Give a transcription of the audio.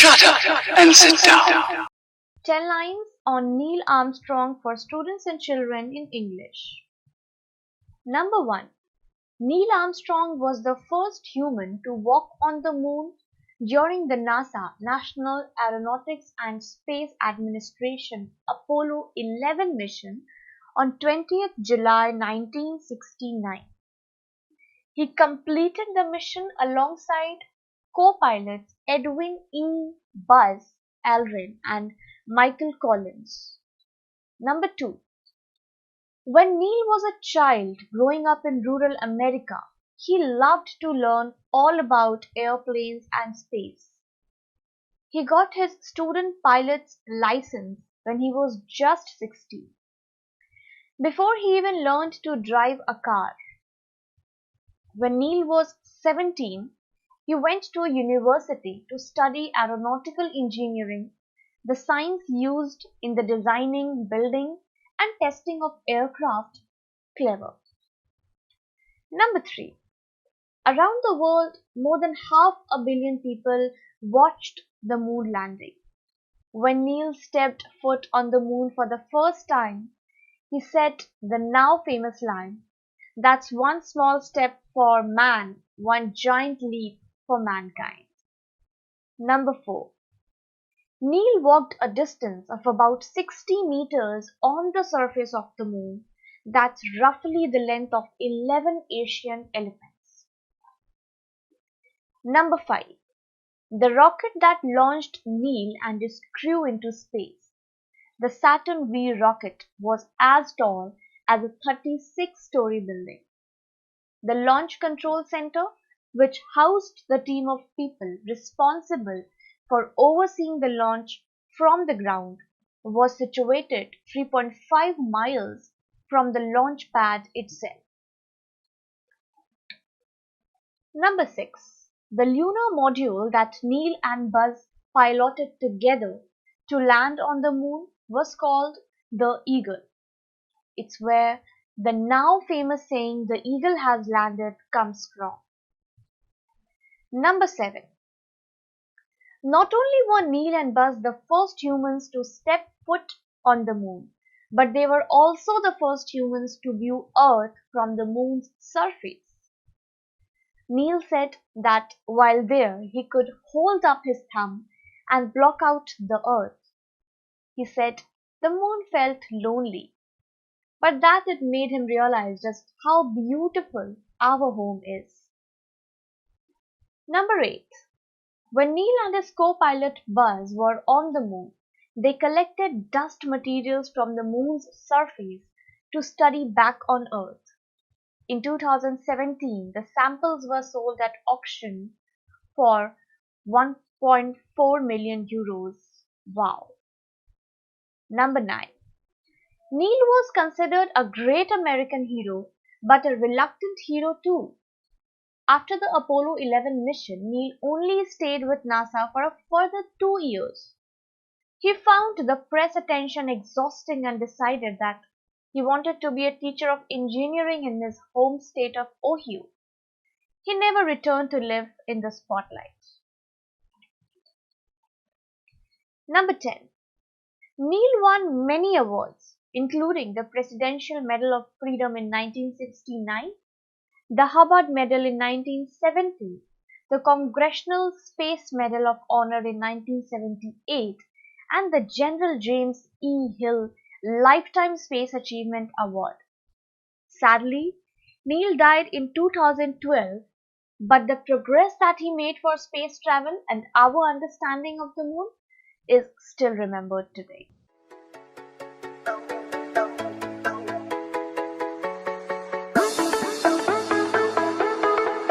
Shut up and sit down. 10 lines on Neil Armstrong for students and children in English. Number 1. Neil Armstrong was the first human to walk on the moon during the NASA National Aeronautics and Space Administration Apollo 11 mission on 20th July 1969. He completed the mission alongside co-pilots Edwin E. Buzz Aldrin and Michael Collins. Number 2. When Neil was a child growing up in rural America, he loved to learn all about airplanes and space. He got his student pilot's license when he was just 16, before he even learned to drive a car. When Neil was 17, he went to a university to study aeronautical engineering, the science used in the designing, building, and testing of aircraft. Clever. Number 3. Around the world, more than 500 million people watched the moon landing. When Neil stepped foot on the moon for the first time, he said the now famous line, "That's one small step for man, one giant leap for mankind." Number 4. Neil walked a distance of about 60 meters on the surface of the moon. That's roughly the length of 11 Asian elephants. Number 5. The rocket that launched Neil and his crew into space, the Saturn V rocket, was as tall as a 36-story building. The Launch Control Center, which housed the team of people responsible for overseeing the launch from the ground, was situated 3.5 miles from the launch pad itself. Number 6. The lunar module that Neil and Buzz piloted together to land on the moon was called the Eagle. It's where the now famous saying, "The eagle has landed," comes from. Number 7. Not only were Neil and Buzz the first humans to step foot on the moon, but they were also the first humans to view Earth from the moon's surface. Neil said that while there he could hold up his thumb and block out the Earth. He said the moon felt lonely, but that it made him realize just how beautiful our home is. Number 8. When Neil and his co-pilot Buzz were on the moon, they collected dust materials from the moon's surface to study back on Earth. In 2017, the samples were sold at auction for 1.4 million euros. Wow. Number 9. Neil was considered a great American hero, but a reluctant hero too. After the Apollo 11 mission, Neil only stayed with NASA for a further 2 years. He found the press attention exhausting and decided that he wanted to be a teacher of engineering in his home state of Ohio. He never returned to live in the spotlight. Number 10. Neil won many awards, including the Presidential Medal of Freedom in 1969, the Hubbard Medal in 1970, the Congressional Space Medal of Honor in 1978, and the General James E. Hill Lifetime Space Achievement Award. Sadly, Neil died in 2012, but the progress that he made for space travel and our understanding of the moon is still remembered today.